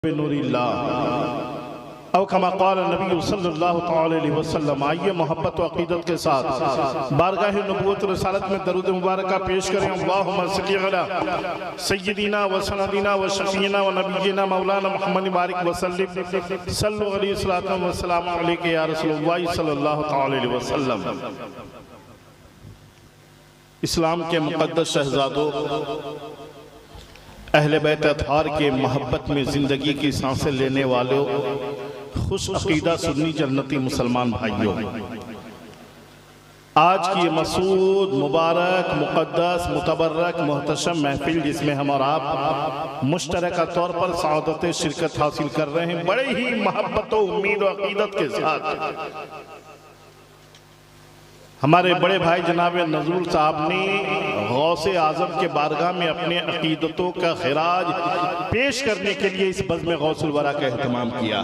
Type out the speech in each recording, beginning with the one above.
अब कमा क़ाल नबी सल्लल्लाहु अलैहि वसल्लम, आइए मोहब्बत व अक़ीदत के साथ बारगाह नबूवत रसालत में दरूद मुबारक पेश करें। अल्लाहुम्मा सल्लि अला सय्यिदिना व सनदिना व शफ़ीना व नबीना मौलाना मुहम्मद बारिक व सल्लिम सल्लु अलैहि सल्लतु व सलाम अलैका या रसूलुल्लाह सल्लल्लाहु अलैहि वसल्लम। इस्लाम के मुक़द्दस शहज़ादों, अहले बैत अतहार के मोहब्बत में ज़िंदगी की सांसें लेने वालों, खुश अक़ीदा सुन्नी जन्नती मुसलमान भाइयों, आज की मसूद मुबारक मुक़द्दस मुतबर्रक मोहतशम महफिल जिसमें हम और आप मुश्तरका तौर पर सआदत शिरकत हासिल कर रहे हैं, बड़े ही मोहब्बत व उम्मीद व अक़ीदत के साथ हमारे बड़े भाई जनाब नज़रुल साहब ने गौसे आज़म के बारगाह में अपने अक़ीदतों का खिराज पेश करने के लिए इस बज़्म गौसुल वरा का एहतमाम किया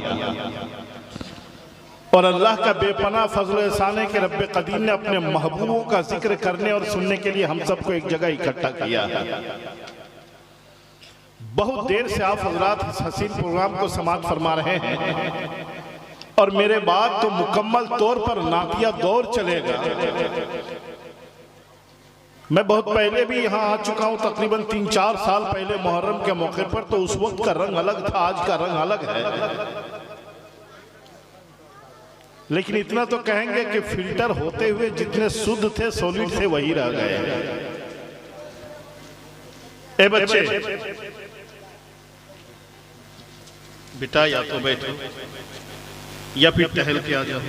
और अल्लाह का बेपनाह फज़ल एहसान है कि रब्ब क़दीर ने अपने महबूबों का जिक्र करने और सुनने के लिए हम सबको एक जगह इकट्ठा किया है। बहुत देर से आप हज़रात इस हसीन प्रोग्राम को समाअत फरमा रहे हैं और मेरे बाद तो मुकम्मल तौर पर नातिया दौर चलेगा। मैं बहुत पहले भी यहाँ आ चुका हूँ, तकरीबन 3-4 साल पहले मुहर्रम के मौके पर, तो उस वक्त का रंग अलग था, आज का रंग अलग है। लेकिन इतना तो कहेंगे कि फिल्टर होते हुए जितने शुद्ध थे सॉलिड थे वही रह गए। ए बच्चे बेटा, या तो बैठो या फिर टहल के आ जाओ,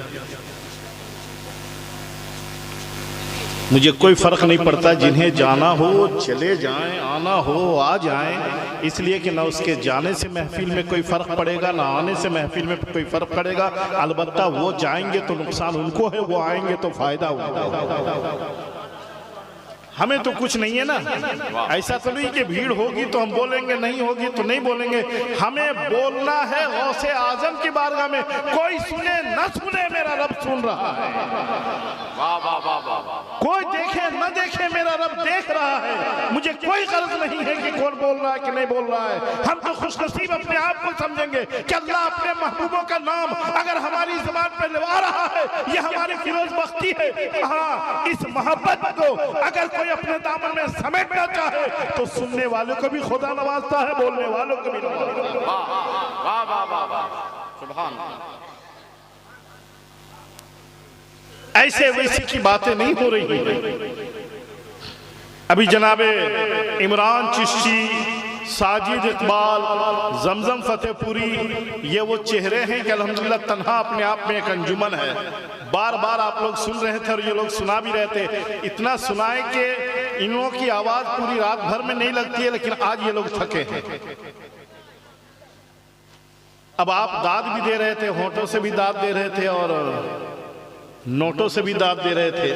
मुझे कोई फर्क नहीं पड़ता। जिन्हें जाना हो चले जाएं, आना हो आ जाएं, इसलिए कि ना उसके जाने से महफिल में कोई फर्क पड़ेगा, ना आने से महफिल में कोई फर्क पड़ेगा। अलबत्ता वो जाएंगे तो नुकसान उनको है, वो आएंगे तो फायदा उनको। हमें तो कुछ नहीं है ना। ऐसा तो नहीं कि भीड़ होगी तो हम बोलेंगे, नहीं होगी तो नहीं बोलेंगे। हमें बोलना है गौसे आजम की बारगाह में, कोई सुने न सुने मेरा रब सुन रहा है। कोई देखे न देखे मेरा रब देख रहा है। मुझे कोई गरज नहीं है कि कौन बोल रहा है कि नहीं बोल रहा है। हम तो खुशनसीब अपने आप को समझेंगे कि अल्लाह अपने महबूबों का नाम अगर हमारी ज़बान पर लगा रहा है, ये हमारी फिरोज बख्ती है। हाँ, इस मोहब्बत को अगर कोई अपने दामन में समेटना चाहे तो सुनने वालों को भी खुदा नवाजता है, बोलने वालों को भी नवाजता है। ऐसे वैसे की बातें नहीं हो रही है। अभी जनाबे इमरान चिश्ती, साजिद इकबाल, जमजम फतेहपुरी, ये वो चेहरे हैं कि अल्हम्दुलिल्लाह तन्हा अपने आप में एक अंजुमन है। बार बार आप लोग सुन रहे थे और ये लोग सुना भी रहे थे। इतना सुनाए कि इन लोगों की आवाज पूरी रात भर में नहीं लगती है, लेकिन आज ये लोग थके हैं। अब आप दाद भी दे रहे थे, होठों से भी दाद दे रहे थे और नोटों से भी दाद दे रहे थे।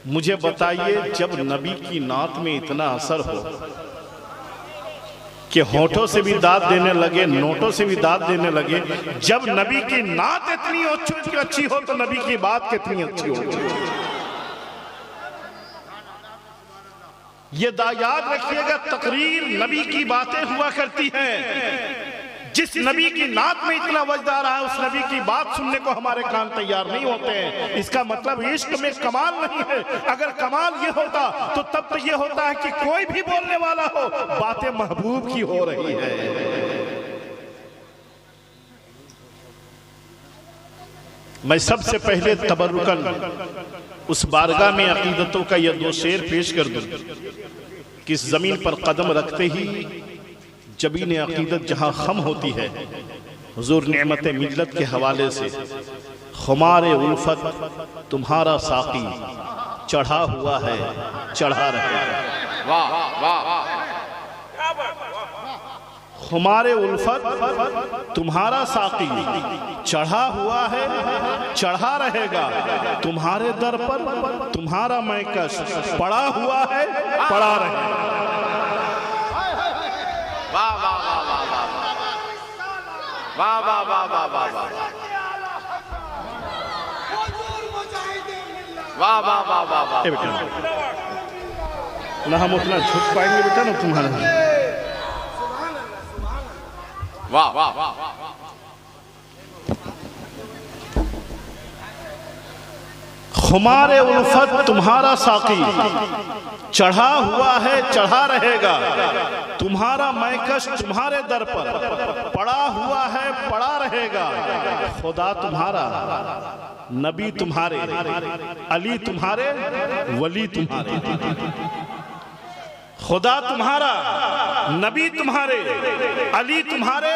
मुझे बताइए, जब नबी की नात में इतना असर हो कि होठों से भी दाद देने लगे, नोटों से भी दाद देने लगे, जब नबी की नात इतनी अच्छी हो तो नबी की बात कितनी अच्छी हो। ये याद रखिएगा, तकरीर नबी की बातें हुआ करती हैं। जिस नबी की नात में इतना वजद आ रहा है, उस नबी की बात सुनने को हमारे कान तैयार नहीं होते हैं। इसका मतलब इश्क में कमाल नहीं है। अगर कमाल ये होता तो तब तो ये होता है कि कोई भी बोलने वाला हो, बातें महबूब की हो रही है। मैं सबसे पहले तबरुकन उस बारगाह में अकीदतों का ये 2 शेर पेश कर दूं कि इस जमीन पर कदम रखते ही जबीन अकीदत जहाँ खम होती है, हुजूर नेमत मिल्लत के हवाले से खुमार उल्फत तुम्हारा साकी चढ़ा हुआ है, चढ़ा रहेगा। खुमार उल्फत तुम्हारा साकी चढ़ा हुआ है, चढ़ा रहेगा। तुम्हारे दर पर तुम्हारा मैकस पड़ा हुआ है, पड़ा रहेगा। वाह वाह वाह वाह वाह वाह वाह वाह वाह वाह वाह वाह वाह वाह वाह। बेटा ना हम उतना झुक पाएंगे बेटा ना तुम्हारा। वाह वाह वाह। खुमारे उल्फत तुम्हारा साकी चढ़ा हुआ है चढ़ा रहेगा, तुम्हारा मैकश तुम्हारे दर पर पड़ा हुआ है पड़ा रहेगा। खुदा तुम्हारा, नबी तुम्हारे, अली तुम्हारे, वली तुम्हारे। खुदा तुम्हारा, नबी तुम्हारे, अली तुम्हारे,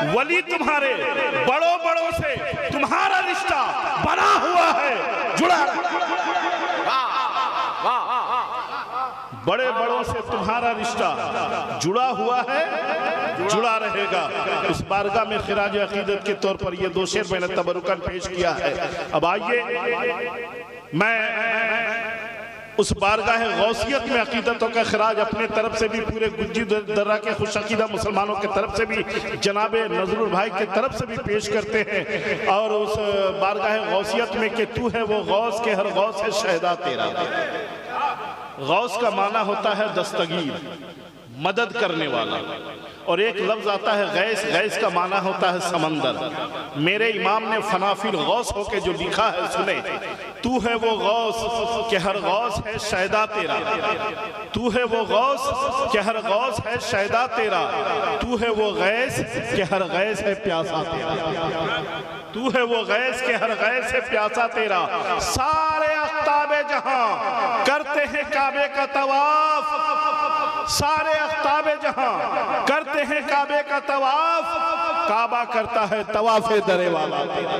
वली तुम्हारे। बड़ों बड़ों से तुम्हारा रिश्ता बना हुआ है, जुड़ा। बड़े बड़ों से तुम्हारा रिश्ता जुड़ा हुआ है, जुड़ा रहेगा। उस बारगाह में खिराज अकीदत के तौर पर ये दो शेर मैंने तबरुकन पेश किया है। अब आइए मैं उस बारगाह गौसियत में अकीदतों का खिराज अपने तरफ से भी, पूरे गुज्जी दर्रा के खुश अकीदा मुसलमानों के तरफ से भी, जनाब नजरुल भाई के तरफ से भी पेश करते हैं। और उस बारगाह गौसियत में कि तू है वो गौस के हर गौस है शहदा तेरा। गौस का माना होता है दस्तगीर, मदद करने वाला। और एक लफ्ज आता है गैस, गैस का माना होता है समंदर। मेरे इमाम ने फनाफिल गौस होके जो लिखा है सुने, तू है वो गौस के हर गौस है शहदा तेरा। तू है वो गौस के हर गौस है शहदा तेरा। तू है वो गैस के हर गैस है प्यासा तेरा। तू है वो गैस के हर गैस है प्यासा तेरा। सारे अख्ताबे जहां करते हैं काबे का तवाफ, सारे अख्ताबे जहां करते हैं काबे का तवाफ। काबा करता है तवाफे दरे वाला तेरा।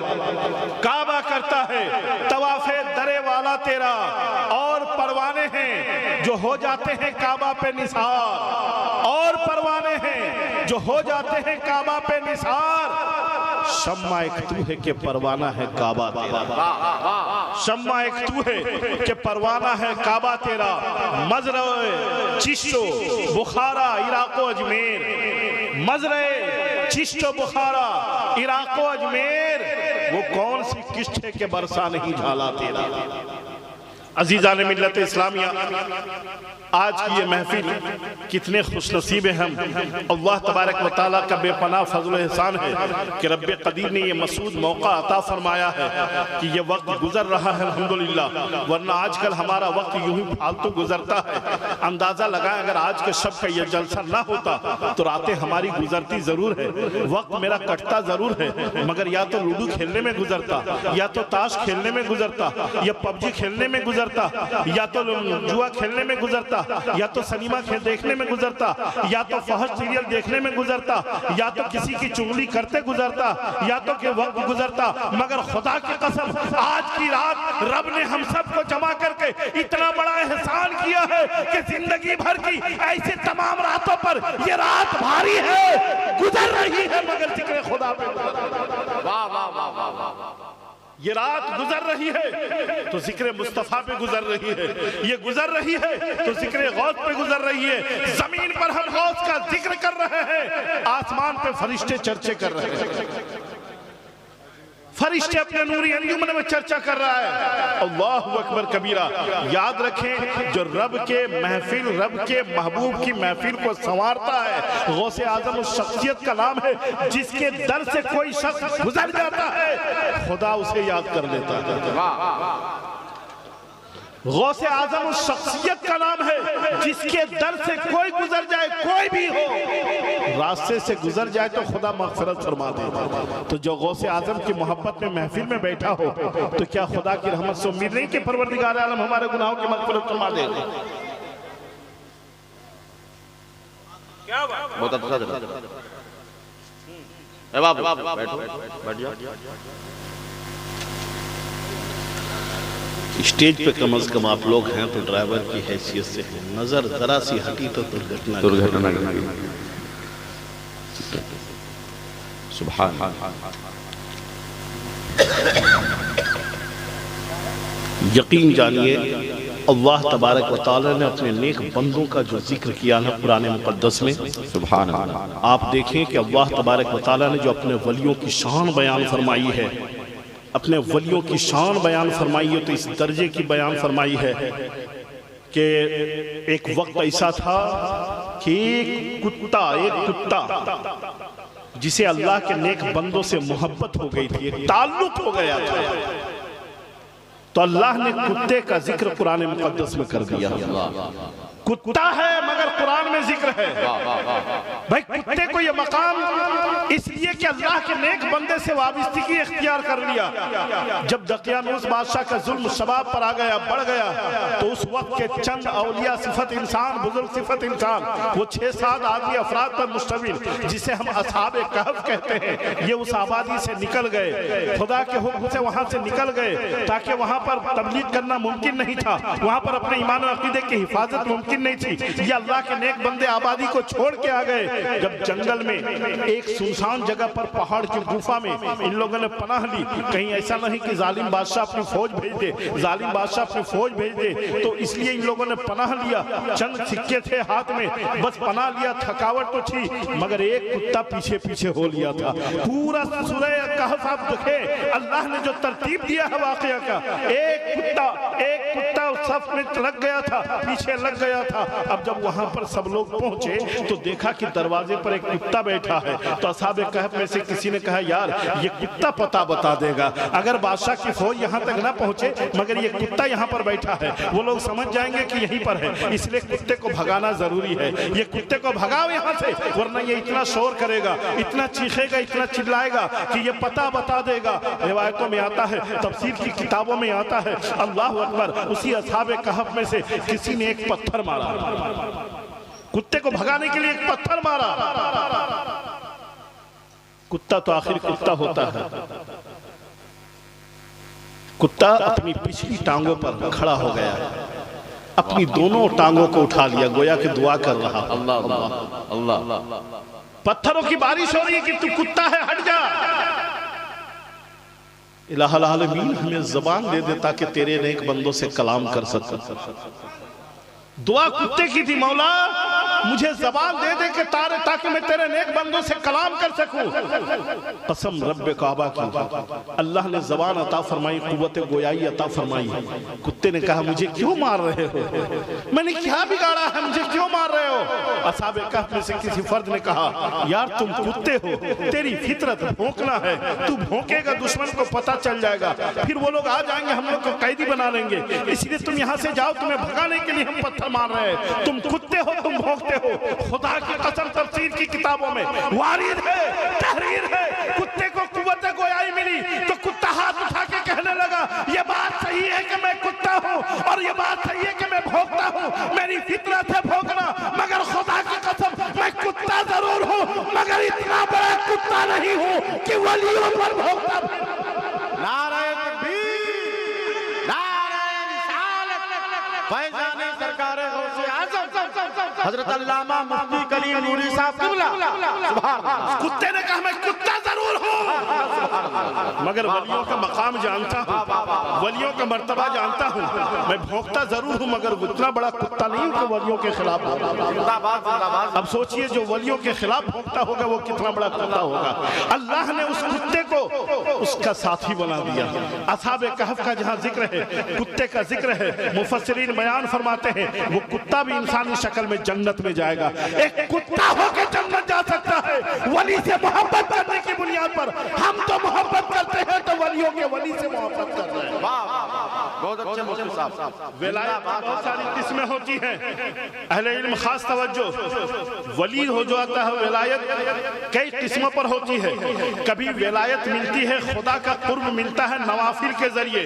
काबा करता है तवाफे दरे वाला तेरा। और परवाने हैं जो हो जाते हैं काबा पे निसार, और परवाने हैं जो हो जाते हैं काबा पे निसार। शम्मा एक तू है कि परवाना है काबा तेरा। शम्मा एक तू है कि परवाना है काबा तेरा। मजरे चिश्तो बुखारा इराको अजमेर, मजरे चिश्तो बुखारा इराको अजमेर। वो कौन सी किश्त है कि बरसा नहीं झाला तेरा। अजीज़ान मिल्लत इस्लामिया, आज की ये महफिल कितने खुशनसीब हैं हम। अल्लाह तबारक व तआला का बेपनाह फजल एहसान है कि रब्बे कदीर ने ये मसूद मौका अता फरमाया है कि ये वक्त गुजर रहा है अल्हम्दुलिल्लाह। वरना आजकल हमारा वक्त यूं ही फालतू गुजरता है। अंदाज़ा लगाएं अगर आज के शब का ये जलसा ना होता तो रातें हमारी गुजरती ज़रूर है, वक्त मेरा कटता ज़रूर है, मगर या तो लूडो खेलने में गुजरता, या तो ताश खेलने में गुजरता, या पबजी खेलने में गुजरता, या तो जुआ खेलने में गुजरता, या तो सिनेमा देखने में गुजरता, या तो फहश सीरियल देखने में गुजरता, या तो किसी की चुगली करते गुजरता, या तो के वक्त गुजरता। मगर खुदा की कसम आज की रात रब ने हम सबको जमा करके इतना बड़ा एहसान किया है कि जिंदगी भर की ऐसे तमाम रातों पर ये रात भारी है, गुजर रही है, मगर जिक्र खुदा पे। वाह वाह वाह वाह। ये रात गुजर रही है तो जिक्र मुस्तफा पे गुजर रही है, ये गुजर रही है तो जिक्र गौस पे गुजर रही है। जमीन पर हम गौस का जिक्र कर रहे हैं, आसमान पे फरिश्ते चर्चे कर रहे हैं। फरिश्ते अपने नूरी अंजुमन में चर्चा कर रहा है। अल्लाहु अकबर कबीरा। याद रखें जो रब के महफिल, रब के महबूब की महफिल को संवारता है, गौसे आजम उस शख्सियत का नाम है जिसके दर से कोई शख्स गुजर जाता है खुदा उसे याद कर लेता है। गौसे आजम उस शख्सियत का नाम है जिसके दर से कोई गुजर जाए, कोई भी हो रास्ते से गुजर जाए तो खुदा मग़फ़िरत फरमा दे। तो जो गौसे आजम की मोहब्बत में महफिल में बैठा हो तो क्या खुदा की रहमत से उम्मीद नहीं कि परवरदिगार आलम हमारे गुनाहों की मग़फ़िरत फरमा दे। क्या बहुत स्टेज पे कम से कम आप लोग हैं तो ड्राइवर की हैसियत से नजर जरा सी हटी तो दुर्घटना सुभान। यकीन जानिए अल्लाह तबारक व तआला ने अपने नेक बंदों का जो जिक्र किया ना कुरान मुक़द्दस में, सुभान अल्लाह। आप देखें कि अल्लाह तबारक व तआला ने जो अपने वलियों की शान बयान फरमाई है, अपने वलियों की शान बयान फरमाई है, तो इस दर्जे की बयान फरमाई है कि एक वक्त ऐसा था कि एक कुत्ता जिसे अल्लाह के नेक बंदों से मोहब्बत हो गई थी, एक ताल्लुक हो गया था, तो अल्लाह ने कुत्ते का जिक्र कुरान मुकद्दस में कर दिया। कुत्ता है मगर कुरान में जिक्र है। भाई कुत्ते को ये मकाम इसलिए कि अल्लाह के नेक बंदे से वाबस्तगी इख्तियार कर लिया। जब दकियानूस बादशाह का जुल्म शबाब पर आ गया, बढ़ गया, तो उस वक्त के चंद औलिया सिफत इंसान, बुजुर्ग सिफत इंसान, वो 6-7 आदमी अफराद पर मुश्तमिल, जिसे हम असहाबे कहफ कहते हैं, ये उस आबादी से निकल गए, खुदा के हुक्म से वहां से निकल गए, ताकि वहां पर तबलीग करना मुमकिन नहीं था, वहां पर अपने ईमान और अकीदे की हिफाजत मुमकिन नहीं थी। ये अल्लाह के नेक बंदे आबादी को छोड़ के आ गए। जब जंगल में एक सुनसान जगह पर पहाड़ की गुफा में इन लोगों ने पनाह ली, कहीं ऐसा नहीं कि जालिम बादशाह अपनी फौज भेज दे, जालिम बादशाह अपनी फौज भेज दे, तो इसलिए इन लोगों ने पनाह लिया। चंद सिक्के थे हाथ में, बस पनाह लिया, थकावट तो थी, मगर एक कुत्ता पीछे पीछे हो लिया था। पूरा सूरह कहफ आप देखे, अल्लाह ने जो तरतीब दिया है वाकया का, एक कुत्ता सफ में लग गया था, पीछे लग गया था। अब जब वहां पर सब लोग पहुंचे तो देखा कि दरवाजे पर एक कुत्ता बैठा है, तो असहाबे कहफ में से किसी ने कहा, यार ये कुत्ता पता बता देगा, अगर बादशाह की फौज यहाँ तक ना पहुंचे मगर ये कुत्ता यहाँ पर बैठा है, वो लोग समझ जाएंगे कि यहीं पर है, इसलिए कुत्ते को भगाना जरूरी है। ये कुत्ते को भगाओ यहाँ से, वरना ये इतना शोर करेगा, इतना चीखेगा, इतना चिल्लाएगा कि ये पता बता देगा। रिवायतों में आता है, तफसीर की किताबों में आता है, अल्लाह अकबर, उसी असहाबे कहफ में से किसी ने एक पत्थर मारा, कुत्ते को भगाने के लिए एक पत्थर मारा। कुत्ता तो आखिर कुत्ता होता है। कुत्ता अपनी पिछली टांगों पर खड़ा हो गया, अपनी दोनों टांगों को उठा लिया, गोया कि दुआ कर रहा, अल्लाह अल्लाह अल्लाह, पत्थरों की बारिश हो रही है कि तू कुत्ता है, हट जा। इलाहुल आलमीन हमें ज़बान दे दे ताकि तेरे नेक बंदों से कलाम कर सके। दुआ कुत्ते की थी, मौला मुझे ज़बान दे दे के ताकि मैं तेरे नेक बंदों से कलाम कर सकूं। कसम रब्बे काबा की, अल्लाह ने ज़बान अता फरमाई, कुव्वत गोयाई अता फरमाई। कुत्ते ने कहा, मुझे क्यों मार रहे हो, मैंने क्या बिगाड़ा है, मुझे क्यों मार रहे हो? असहाबे कहफ में से किसी फर्द ने कहा, यार तुम कुत्ते हो, तेरी फितरत भौंकना है, तू भौंकेगा दुश्मन को पता चल जाएगा, फिर वो लोग आ जाएंगे, हम लोग को कैदी बना लेंगे, इसलिए तुम यहाँ से जाओ, तुम्हें भगाने के लिए हम पत्थर मार रहे हैं, तुम कुत्ते हो, तुम भौंकते हो। खुदा की कसम तफसीर की किताबों में वारिद है, तहरीर है, कुत्ते को कुव्वत गोयाई मिली तो कुत्ता हाथ उठा के कहने लगा, ये बात सही है कि मैं कुत्ता हूँ और ये बात सही है कि मैं भौंकता हूँ, मेरी फितरत है भौंकना, मगर खुदा की कसम मैं कुत्ता जरूर हूँ, मगर इतना बड़ा कुत्ता नहीं हूँ कि वलियों पर भौंकता। नारे तकबीर, नारे रिसालत, फैज़ाने सरकारे गौसे आज़म हजरत अल्लामा मुफ्ती कलीम नूरी साहब किबला, सुभान अल्लाह। कुत्ते ने कहा, मैं कुत्ता जरूर हूँ मगर वलियों का मकाम जानता हूँ, वलियों का मर्तबा जानता हूँ, मैं भौंकता जरूर हूँ मगर उतना बड़ा कुत्ता नहीं हूँ कि वलियों के खिलाफ। अब सोचिए जो वलियों के खिलाफ भौंकता होगा वो कितना बड़ा कुत्ता होगा। अल्लाह ने उस कुत्ते को उसका साथी बना दिया। असहाबे कहफ का जहाँ जिक्र है, कुत्ते का जिक्र है, मुफस्सिरीन बयान फरमाते हैं वो कुत्ता भी इंसानी शक्ल में जन्नत में जाएगा। एक कुत्ता होकर जन्नत जा सकता है वली से मोहब्बत करने की बुनियाद पर। हम तो मोहब्बत करते हैं तो वलियों के वली से मोहब्बत कर रहे हैं। बहुत अच्छे मुफ्ती साहब। विलायत बहुत सारी किस्में होती हैं, अहले इल्म खास तवज्जो। वली हो जाता है, विलायत कई किस्मों पर होती है। कभी विलायत मिलती है, खुदा का कुर्ब मिलता है नवाफिल के जरिए,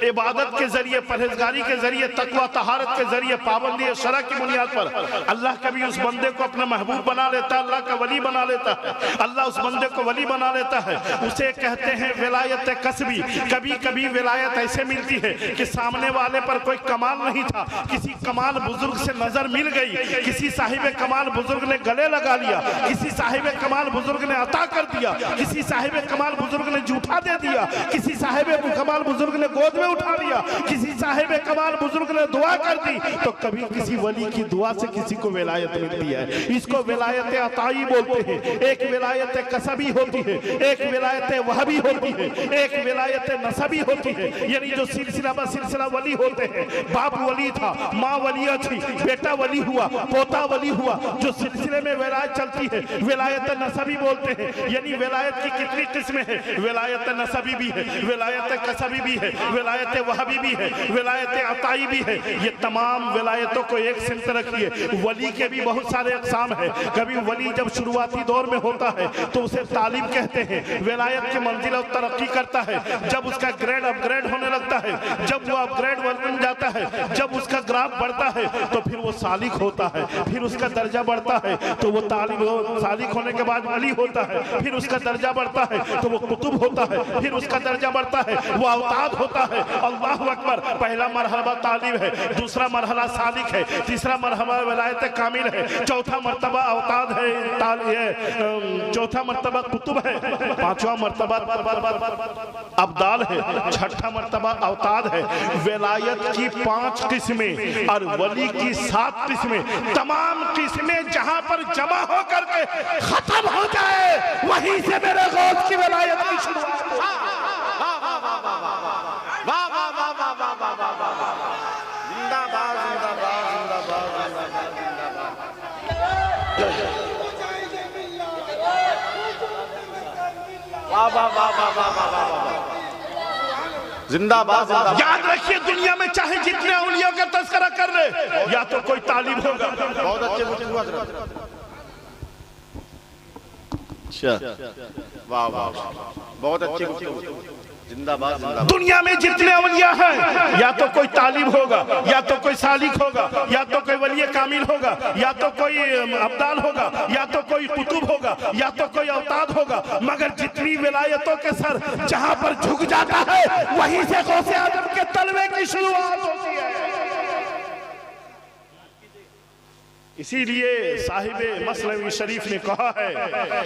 इबादत के जरिए, परहेजगारी के जरिए, तकवा तहारत के जरिए, पाबंदी शरअ की बुनियाद पर। अल्लाह कभी उस बंदे को अपना महबूब बना लेता है, अल्लाह का वली बना लेता है, अल्लाह उस बंदे को वली बना लेता है, उसे कहते हैं विलायत कसबी। कभी कभी विलायत ऐसे मिलती है कि सामने वाले पर कोई कमाल नहीं था, किसी कमाल बुजुर्ग से नजर मिल गई, किसी साहिब कमाल बुजुर्ग ने गले लगा लिया, किसी साहिब कमाल बुजुर्ग ने अता कर दिया, किसी साहिब कमाल बुजुर्ग ने जूठा दे दिया, किसी साहिब कमाल बुजुर्ग ने गोद में उठा लिया, किसी साहिब कमाल बुजुर्ग ने दुआ कर दी। तो कभी किसी वली की दुआ से किसी को विलायत मिलती है, इसको विलायत अताई बोलते हैं। एक विलायत कसबी होती है, एक विलायत वहबी होती है, एक विलायत नसबी होती है, यानी जो सिलसिला सिलसिला वली होते हैं। बाप वली था, माँ वलिया थी, बेटा वली हुआ, पोता वली हुआ। जो सिलसिले में विलायत चलती है विलायत नसबी बोलते हैं। यानी विलायत की कितनी किस्में हैं? विलायत नसबी भी है, विलायत कसबी भी है, विलायत वहबी भी है, विलायत अताई भी है। ये तमाम विलायतों को एक सिमत रखिए। वली के भी बहुत सारे अक़साम है। कभी वली जब शुरुआती दौर में होता है तो उसे तालीम कहते हैं। विलायत की मंजिल और तरक्की करता है जब उसका ग्रेड अपग्रेड होने लगता है, जब वो अपग्रेड बन जाता है, जब उसका ग्राफ बढ़ता है तो फिर वो सालिक होता है, फिर उसका दर्जा बढ़ता है तो वो सालिक होने के बाद वली होता है, फिर उसका दर्जा बढ़ता है तो वो कुतुब होता है, फिर उसका दर्जा बढ़ता है वो अवताद होता है। अल्लाहु अकबर। पहला मरहला तालीम है, दूसरा मरहला सालिक है, तीसरा मरहला विलायत कामिल है, चौथा मर्तबा अवताद है, चौथा मर्तबा कुतुब है, पांचवा मर्तबा अब्दाल है, छठा मर्तबा अवताद है। विलायत की 5 किस्में और वली की 7 किस्में। तमाम किस्में जहां पर जमा हो करके खत्म हो जाए वहीं से मेरे गौस की विलायत की शुरुआत। जिंदाबाद। याद रखिए दुनिया में चाहे जितने औलिया का तस्करा कर ले, या तो कोई तालिब होगा। बहुत अच्छे वाह वाह, बहुत अच्छे। जिंदाबाद। दुनिया में जितने औलिया हैं या तो कोई तालिब होगा, या तो कोई सालिक होगा, या तो कोई वली कामिल होगा, या तो कोई अब्दाल होगा, या तो कोई कुतुब होगा, या तो कोई अवताद होगा। मगर जितनी विलायतों के सर जहां पर झुक जाता है वहीं से गौसे आजम के तलवे की शुरुआत होती है। इसीलिए साहिबे मसनवी शरीफ ने कहा है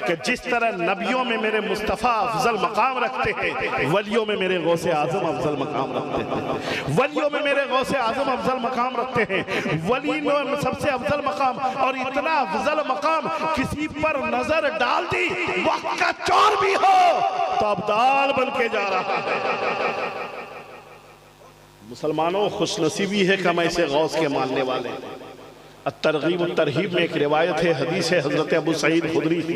कि जिस तरह नबियों में मेरे मुस्तफ़ा अफजल मकाम रखते हैं, वलियों में मेरे गौसे आजम अफजल मकाम रखते हैं। वलियों में मेरे गौसे आजम अफजल मकाम रखते हैं। वली में सबसे अफजल मकाम, और इतना अफजल मकाम किसी पर नजर डाल दी वक्त का चोर भी हो तो अब्दाल बन के जा रहा है। मुसलमानों, खुशनसीबी है कि हम ऐसे गौस के मानने वाले। तरगीब तरहीब में एक रिवायत है, हदीस है हज़रत अबू सईद खुदरी की।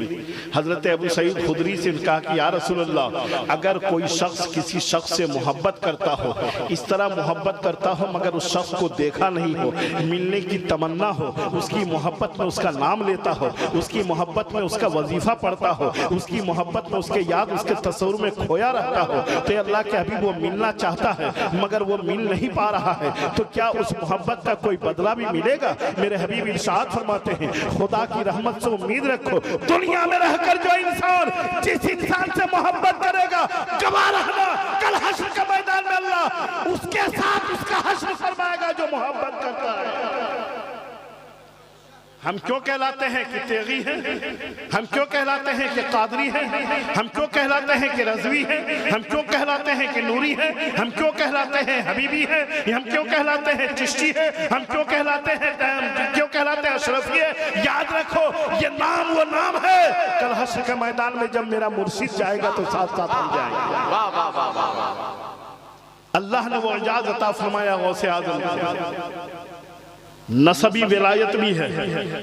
हज़रत अबू सईद खुदरी से कहा कि या रसूलल्लाह, अगर कोई शख्स किसी शख्स से मोहब्बत करता हो, इस तरह मोहब्बत करता हो मगर उस शख्स को देखा नहीं हो, मिलने की तमन्ना हो, उसकी मोहब्बत में उसका नाम लेता हो, उसकी मोहब्बत में उसका वजीफ़ा पढ़ता हो, उसकी मोहब्बत में उसके याद उसके तस्वुर में खोया रहता हो, तो अल्लाह के हबीब वो मिलना चाहता है मगर वो मिल नहीं पा रहा है, तो क्या उस मोहब्बत का कोई बदला भी मिलेगा? मेरे हबीब इरशाद फरमाते हैं, खुदा की रहमत से उम्मीद रखो, दुनिया में रहकर जो इंसान जिस इंसान से मोहब्बत करेगा गवाह रहना, कल हश्र के मैदान में अल्लाह उसके साथ उसका हश्र फरमाएगा जो मोहब्बत करता है। हम क्यों कहलाते हैं कि तेगी हैं? हम क्यों कहलाते हैं कि कादरी हैं? हम क्यों कहलाते हैं कि रज़वी हैं? हम क्यों कहलाते हैं कि नूरी हैं? हम क्यों कहलाते हैं हबीबी हैं? हम क्यों कहलाते हैं चिश्ती हैं? हम क्यों कहलाते हैं अशरफी है? याद रखो, ये नाम वो नाम है, कल हश्र के मैदान में जब मेरा मुर्शिद जाएगा तो साथ साथ हम जाएंगे। वाह वाह वाह वाह। अल्लाह ने वो इजाज़त अता फरमाया गौसे आज़म। नसबी विलायत भी है,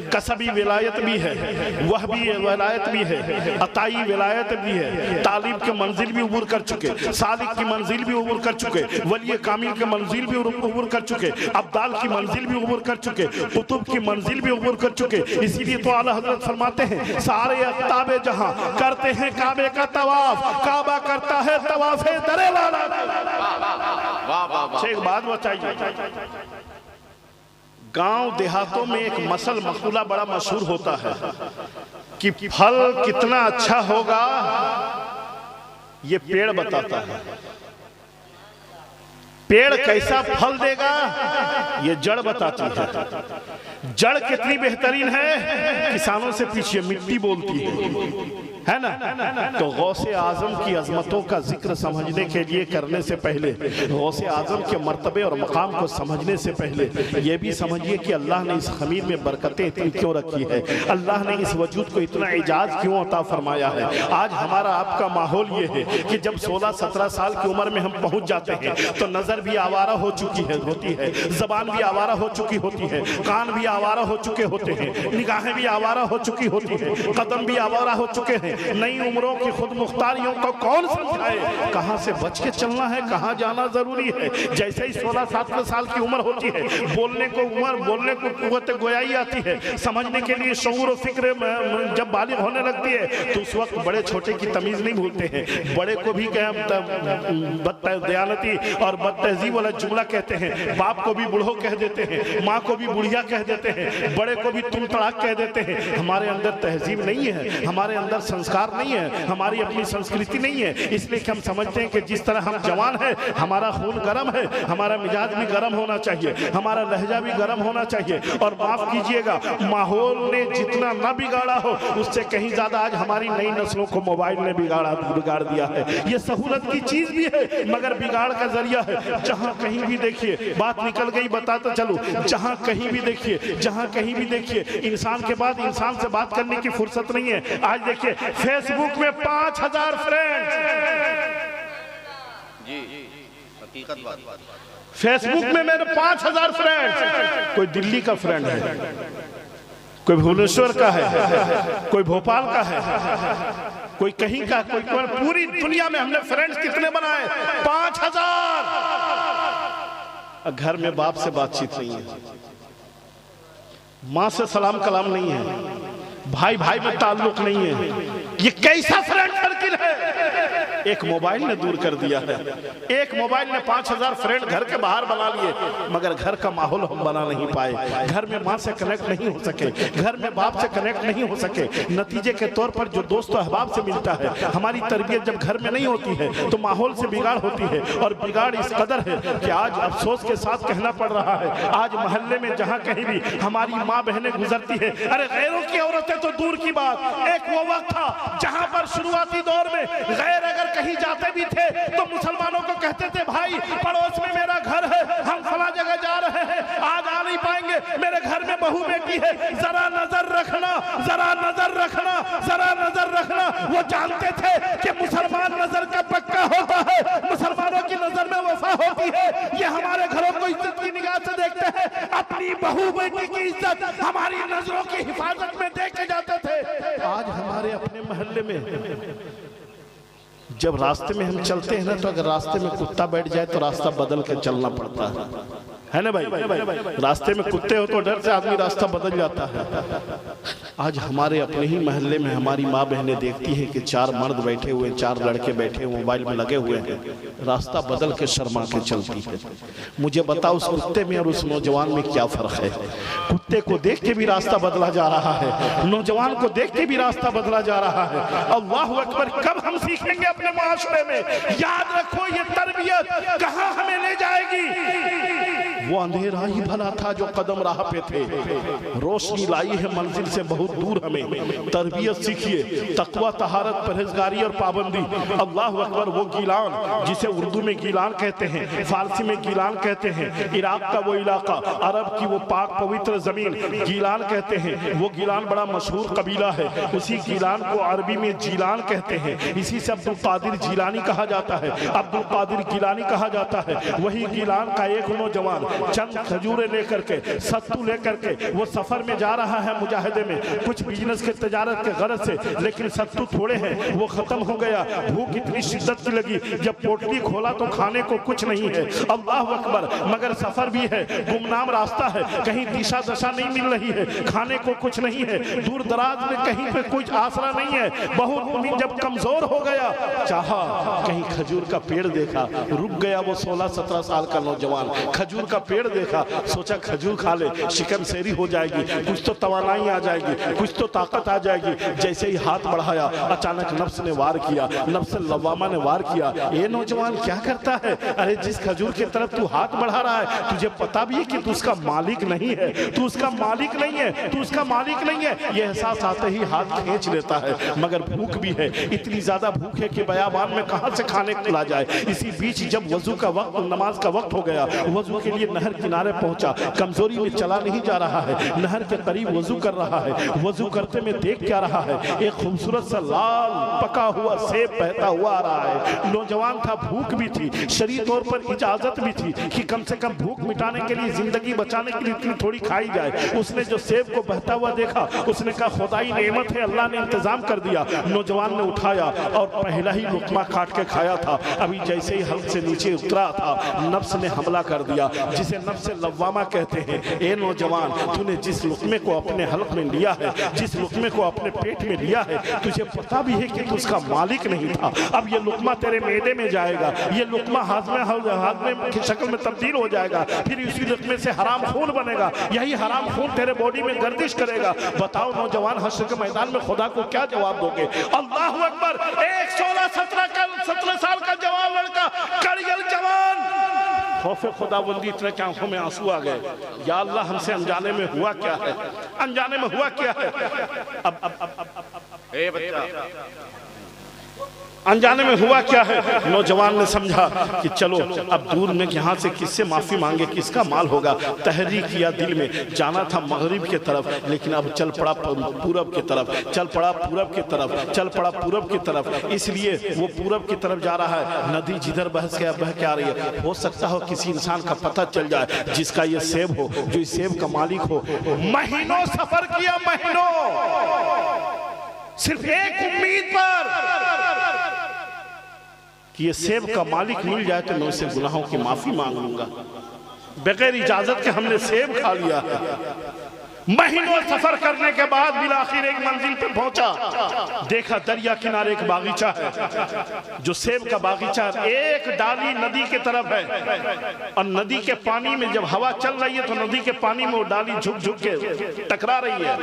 कसबी विलायत भी है, वह भी विलायत भी है, अताई विलायत भी है। तालिब के मंजिल भी उबूर कर चुके, सालिक की मंजिल भी उबूर कर चुके, वली कामिल के मंजिल भी उबूर कर चुके, अब्दाल की मंजिल भी उबूर कर चुके, कुतुब की मंजिल भी उबूर कर चुके। इसीलिए तो आला हजरत फरमाते हैं, सारे अफ्ताबे जहां करते हैं काबे का तवाफ, काबा करता है तवाफे दरे वाला। एक बात बताइए, गांव देहातों में एक मसल मकूला बड़ा मशहूर होता है कि फल कितना अच्छा होगा ये पेड़ बताता है, पेड़ कैसा फल देगा ये जड़ बताती है। जड़ कितनी बेहतरीन है किसानों से पूछिए, मिट्टी बोलती है। है ना। तो गौसे आजम की अजमतों का जिक्र समझने के लिए करने से पहले, गौसे आजम के मर्तबे और मकाम को समझने से पहले ये भी समझिए कि अल्लाह ने इस खमीर में बरकतें इतनी क्यों रखी है, अल्लाह ने इस वजूद को इतना इजाज क्यों अता फरमाया है। आज हमारा आपका माहौल ये है कि जब 16-17 साल की उम्र में हम पहुंच जाते हैं तो नजर भी आवारा हो चुकी है होती है, जबान भी आवारा हो चुकी होती है, कान भी आवारा हो चुके होते हैं, निगाहें भी आवारा हो चुकी होती है, कदम भी आवारा हो चुके हैं। नई उम्रों की खुद मुख्तारियों को कौन समझाए, कहां से बच के चलना है, कहां जाना जरूरी है। जैसे ही 16-17 साल की उम्र होती है, बोलने को कुव्वत गोयाई आती है, समझने के लिए शऊर और फिक्र जब बालिग होने लगती है तो उस वक्त बड़े छोटे की तमीज नहीं भूलते हैं, बड़े को भी बददयानती और बदतहजीब वाला जुमला कहते हैं, बाप को भी बूढ़ो कह देते हैं, माँ को भी बुढ़िया कह देते हैं, बड़े को भी तुम तड़ाक कह देते हैं। हमारे अंदर तहजीब नहीं है, हमारे अंदर संस्कार नहीं है, हमारी अपनी संस्कृति नहीं है। इसलिए कि हम समझते हैं कि जिस तरह हम जवान हैं, हमारा खून गर्म है, हमारा मिजाज भी गर्म होना चाहिए, हमारा लहजा भी गर्म होना चाहिए। और माफ कीजिएगा, माहौल ने जितना न बिगाड़ा हो उससे कहीं ज्यादा आज हमारी नई नस्लों को मोबाइल ने बिगाड़ दिया है। ये सहूलत की चीज भी है मगर बिगाड़ का जरिया है। जहां कहीं भी देखिए, बात निकल गई बताता चलूं, जहां कहीं भी देखिए इंसान के बाद इंसान से बात करने की फुर्सत नहीं है। आज देखिए फेसबुक में 5000 फ्रेंड्स, जी हकीकत बात, फेसबुक में मेरे 5000 फ्रेंड्स, कोई दिल्ली का फ्रेंड है, कोई भुवनेश्वर का है, कोई भोपाल का है, कोई कहीं का, कोई पूरी दुनिया में हमने फ्रेंड्स कितने बनाए, 5000। घर में बाप से बातचीत नहीं है, माँ से सलाम कलाम नहीं है, भाई भाई में ताल्लुक नहीं है। ये कैसा फ्रेंड सर्किल है? एक मोबाइल ने दूर कर दिया है। एक मोबाइल ने 5000 फ्रेंड घर के बाहर बना लिए, मगर घर का माहौल हम बना नहीं पाए। घर में माँ से कनेक्ट नहीं हो सके, घर में बाप से कनेक्ट नहीं हो सके। नतीजे के तौर पर जो दोस्त अहबाब से मिलता है, हमारी तरबियत जब घर में नहीं होती है तो माहौल से बिगाड़ होती है। और बिगाड़ इस कदर है कि आज अफसोस के साथ कहना पड़ रहा है, आज मोहल्ले में जहाँ कहीं भी हमारी माँ बहनें गुजरती है, अरे गैरों की औरतें तो दूर की बात, एक वो वक्त था जहां पर शुरुआती दौर में गैर अगर कहीं जाते भी थे तो मुसलमानों को कहते थे, भाई पड़ोस में मेरा घर है, हम फला जगह जा रहे हैं, आज आ नहीं पाएंगे, मेरे घर में बहू बेटी है, जरा नजर रखना, जरा नजर रखना, जरा नजर रखना। वो जानते थे कि मुसलमान नजर का पक्का होता है, मुसलमानों की नजर में वफा होती है। ये हमारे घरों को इज्जत की निगाह से देखते हैं, अपनी बहू बेटी की इज्जत हमारी नजरों की हिफाजत में देख के जाते थे। आज हमारे अपने मोहल्ले में जब रास्ते में हम चलते हैं ना, तो अगर रास्ते में कुत्ता बैठ जाए तो रास्ता बदल के चलना पड़ता है ना भाई। रास्ते में कुत्ते हो तो डर से आदमी रास्ता बदल जाता है। आज हमारे अपने ही मोहल्ले में हमारी माँ बहनें देखती हैं कि 4 मर्द बैठे हुए, 4 लड़के बैठे हुए मोबाइल में लगे हुए हैं, रास्ता बदल के शर्मा के चलती है। मुझे बताओ उस कुत्ते में और उस नौजवान में क्या फर्क है? कुत्ते को देख के भी रास्ता बदला जा रहा है, नौजवान को देख के भी रास्ता बदला जा रहा है। अल्लाहु अकबर, कब हम सीखेंगे अपने माशरे में? याद रखो, ये तरबियत कहाँ हमें ले जाएगी? वो अंधेरा ही भला था जो कदम राह पे थे, रोशनी लाई है मंजिल से बहुत दूर हमें। तरबियत सीखिए, तकवा, तहारत, परहेजगारी और पाबंदी। अल्लाह अकबर, वो गीलान जिसे उर्दू में गीलान कहते हैं, फारसी में गीलान कहते हैं, इराक का वो इलाका, अरब की वो पाक पवित्र जमीन गीलान कहते हैं। वो गीलान बड़ा मशहूर कबीला है, उसी गीलान को अरबी में जीलान कहते हैं। इसी से अब्दुल कादिर जीलानी कहा जाता है, अब्दुल कादिर गीलानी कहा जाता है। वही गीलान का एक नौजवान चंद खजूरें लेकर के, सत्तू लेकर के वो सफर में जा रहा है मुजाहिदे में, कुछ बिजनेस के तजारत के गरज से, लेकिन सत्तू थोड़े हैं, वो खत्म हो गया। भूख इतनी शिद्दत की लगी, जब पोटली खोला तो खाने को कुछ नहीं है। अल्लाह अकबर, मगर सफर भी है, गुमनाम रास्ता है, कहीं दिशा दशा नहीं मिल रही है, खाने को कुछ नहीं है, दूर दराज में कहीं पे कुछ आसरा नहीं है। बहुत उम्मीद जब कमजोर हो गया, चाहा कहीं खजूर का पेड़ देखा, रुक गया। वो 16-17 साल का नौजवान खजूर का पेड़ देखा, सोचा खजूर खा ले, शिकन सेरी हो जाएगी, कुछ तो तवानाई आ जाएगी, कुछ तो ताकत आ जाएगी। जैसे ही हाथ बढ़ाया अचानक नफ्स ने वार किया, नफ्स लवामा ने वार किया। ये नौजवान क्या करता है? अरे जिस खजूर की तरफ तू हाथ बढ़ा रहा है, तुझे पता भी है कि तू उसका मालिक नहीं है, तू उसका मालिक नहीं है, तू उसका मालिक नहीं है। यह एहसास आते ही हाथ खींच लेता है, मगर भूख भी है, इतनी ज्यादा भूख है कि बयाबान में कहां से खाने को ला जाए। इसी बीच जब वजू का वक्त, नमाज का वक्त हो गया, वजू के लिए नहर किनारे पहुंचा, कमजोरी में चला नहीं जा रहा है, नहर के करीब वजू कर रहा है। वजू करते में देख क्या रहा है? एक खूबसूरत सा लाल पका हुआ सेब बहता हुआ आ रहा है। नौजवान था, भूख भी थी, शरीर तौर पर इजाजत भी थी कि कम से कम भूख मिटाने के लिए, जिंदगी बचाने के लिए इतनी थोड़ी खाई जाए। उसने जो सेब को बहता हुआ देखा, उसने कहा खुदाई नेमत है, अल्लाह ने इंतजाम कर दिया। नौजवान ने उठाया और पहला ही लुकमा काट के खाया था। अभी जैसे ही हल्क से नीचे उतरा था, नफ्स ने हमला कर दिया, जिसे नफ्स लव्वामा कहते हैं। ए नौजवान, तूने जिस लुकमे को अपने हल्क में लिया है, जिस लुकमे को अपने पेट में लिया है, तुझे पता भी है कि तू उसका मालिक नहीं था। अब ये लुकमा तेरे मैदे में जाएगा, ये लुकमा हाजमे की शक्ल में तब्दील हो जाएगा, फिर उसी लुकमे से हराम खून बनेगा, यही हराम खून तेरे बॉडी में गर्दिश करेगा। बताओ नौजवान, हश्र के मैदान में खुदा को क्या जवाब दोगे? अल्लाहु अकबर। एक 16-17 साल का जवान लड़का, कड़ियल जवान, खौफे खुदाबंदी इतने कि आंखों में आंसू आ गए। या अल्लाह, हमसे अनजाने में हुआ क्या है, अनजाने में हुआ क्या है? ए बच्चा, अनजाने में हुआ क्या है? नौजवान ने समझा कि चलो अब दूर में यहाँ से किससे माफी मांगे, किसका माल होगा। तहरीक किया दिल में, जाना था मगरिब की तरफ, लेकिन अब चल पड़ा पूरब की तरफ, चल पड़ा पूरब की तरफ, चल पड़ा पूरब की तरफ। इसलिए वो पूरब की तरफ जा रहा है। नदी जिधर बह के आ रही है, हो सकता हो किसी इंसान का पता चल जाए जिसका ये सेब हो, जो इस सेब का मालिक हो। महीनों सफर किया, महीनों, सिर्फ एक उम्मीद पर कि ये सेब का मालिक मिल जाए तो मैं उससे गुनाहों की माफी मांग लूंगा। बगैर इजाजत के हमने सेब खा लिया है। महीनों सफर करने के बाद बिलाखिर एक मंजिल पे पहुंचा, देखा दरिया किनारे एक बागीचा है, जो सेब का बागीचा है। एक डाली नदी की तरफ है और नदी के पानी में जब हवा चल रही है तो नदी के पानी में वो डाली झुक झुक के टकरा रही है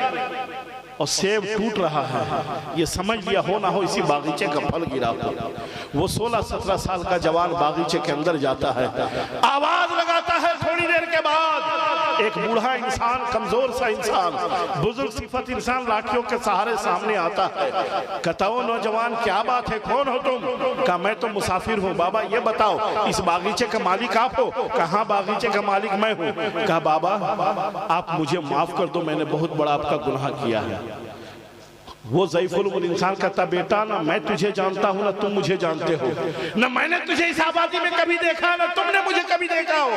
और सेब टूट रहा है। ये समझ लिया हो ना हो इसी बागीचे का फल गिरा हो। वो 16-17 साल का जवान बागीचे के अंदर जाता है, आवाज लगाता है। थोड़ी देर के बाद एक बूढ़ा इंसान, कमजोर सा इंसान, बुजुर्ग सिफत इंसान लाठियों के सहारे सामने आता है। कहता हो नौजवान, क्या बात है, कौन हो तुम? कहा मैं तो मुसाफिर हूँ। बाबा ये बताओ, इस बागीचे का मालिक आप हो? कहा बागीचे का मालिक मैं हूँ। कहा बाबा आप मुझे माफ कर दो, मैंने बहुत बड़ा आपका गुनाह किया है। वो ज़ईफुल उम्र इंसान कहता, बेटा ना मैं तुझे जानता हूँ ना तुम मुझे जानते हो, ना मैंने तुझे इस आबादी में कभी देखा ना तुमने मुझे कभी देखा हो,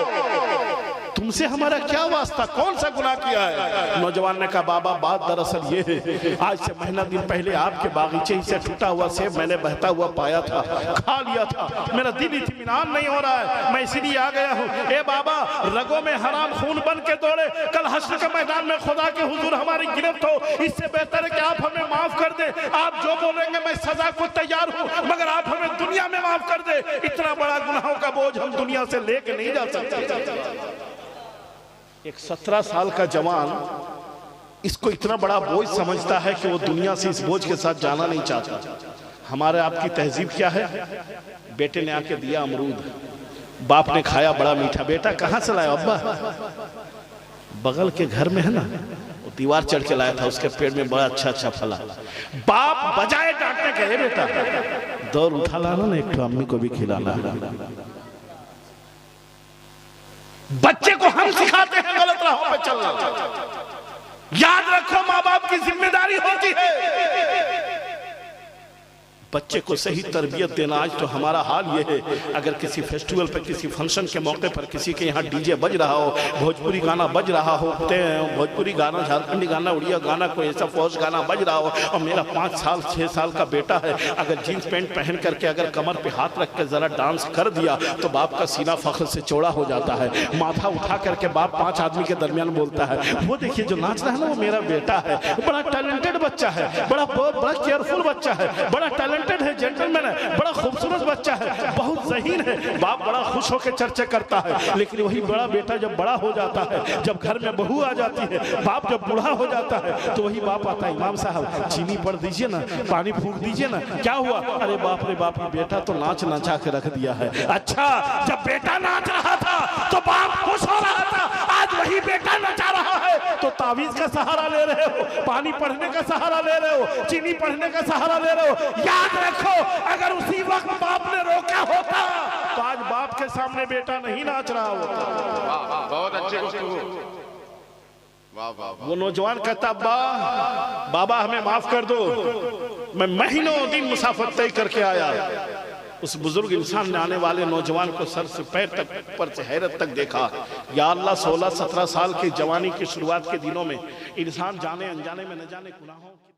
तुमसे हमारा क्या वास्ता, कौन सा गुनाह किया है? नौजवान ने कहा बाबा बात दरअसल ये है, आज से महीना दिन पहले आपके बागीचे ही से टूटा हुआ सेब मैंने बहता हुआ पाया था, खा लिया था, मेरा दिल इत्मीनान नहीं हो रहा है, मैं इसीलिए आ गया हूँ। ए बाबा, रगों में हराम खून बन के दौड़े, कल हश्र के मैदान में खुदा के हुजूर हमारी गिरफ्त हो, इससे बेहतर है कि आप हमें माफ कर दे। आप जो बोलेंगे मैं सजा को तैयार हूँ, मगर आप हमें दुनिया में माफ कर दे। इतना बड़ा गुनाहों का बोझ हम दुनिया से लेके नहीं जा सकते। एक 17 साल का जवान इसको इतना बड़ा बोझ समझता है कि वो दुनिया से इस बोझ के साथ जाना नहीं चाहता। हमारे आपकी तहजीब क्या है? बेटे ने आके दिया अमरूद, बाप ने खाया बड़ा मीठा। बेटा कहाँ से लाया? अब्बा बगल के घर में है ना, दीवार चढ़ के लाया था, उसके पेड़ में बड़ा अच्छा फला। बाप बजाए डांटने के, बेटा दौड़ उठा लाना ना, एक तो अम्मी को भी खिलाना। बच्चे को हम सिखाते हैं गलत राहों पे चलना। याद रखो माँ बाप की जिम्मेदारी होती है बच्चे को सही तरबियत देना। आज तो हमारा हाल ये है, अगर किसी फेस्टिवल पे, किसी फंक्शन के मौके पर किसी के यहाँ डीजे बज रहा हो, भोजपुरी गाना बज रहा हो, भोजपुरी गाना, झारखंडी गाना, उड़िया गाना, कोई ऐसा फौज गाना बज रहा हो, और मेरा 5 साल 6 साल का बेटा है, अगर जीन्स पैंट पहन करके अगर कमर पे हाथ रख के जरा डांस कर दिया तो बाप का सीना फख्र से चौड़ा हो जाता है। माथा उठा करके बाप 5 आदमी के दरमियान बोलता है, वो देखिए जो नाच रहा है ना वो मेरा बेटा है, बड़ा टैलेंटेड बच्चा है, बड़ा केयरफुल बच्चा है, बड़ा टैलेंट टैलेंटेड है, जेंटलमैन है, बड़ा खूबसूरत बच्चा है, बहुत ज़हीन है। बाप बड़ा खुश होकर चर्चा करता है। लेकिन वही बड़ा बेटा जब बड़ा हो जाता है, जब घर में बहू आ जाती है, बाप जब बूढ़ा हो जाता है, तो वही बाप आता है, इमाम साहब चीनी पड़ दीजिए ना, पानी फूंक दीजिए ना। क्या हुआ? अरे बाप रे बाप, बेटा तो नाच नचा के रख दिया है। अच्छा, जब बेटा नाच रहा था तो बाप खुश हो रहा था, आज वही बेटा नचा रहा है तो तावीज का सहारा ले रहे हो, पानी पढ़ने का सहारा ले रहे हो, चीनी पढ़ने का सहारा ले रहे हो। याद रखो, अगर उसी वक्त बाप ने रोका होता तो आज बाप के सामने बेटा नहीं नाच रहा होता। बहुत अच्छे गुफ्तगू। वाह वाह वाह। वो नौजवान कहता, अब्बा बाबा हमें माफ कर दो, मैं महीनों दिन मुसाफत तय करके आया। उस बुजुर्ग इंसान ने आने वाले नौजवान को सर से पैर तक, ऊपर से हैरत तक देखा। या अल्लाह, 16-17 साल की जवानी की शुरुआत के दिनों में इंसान जाने अनजाने में न जाने गुनाहों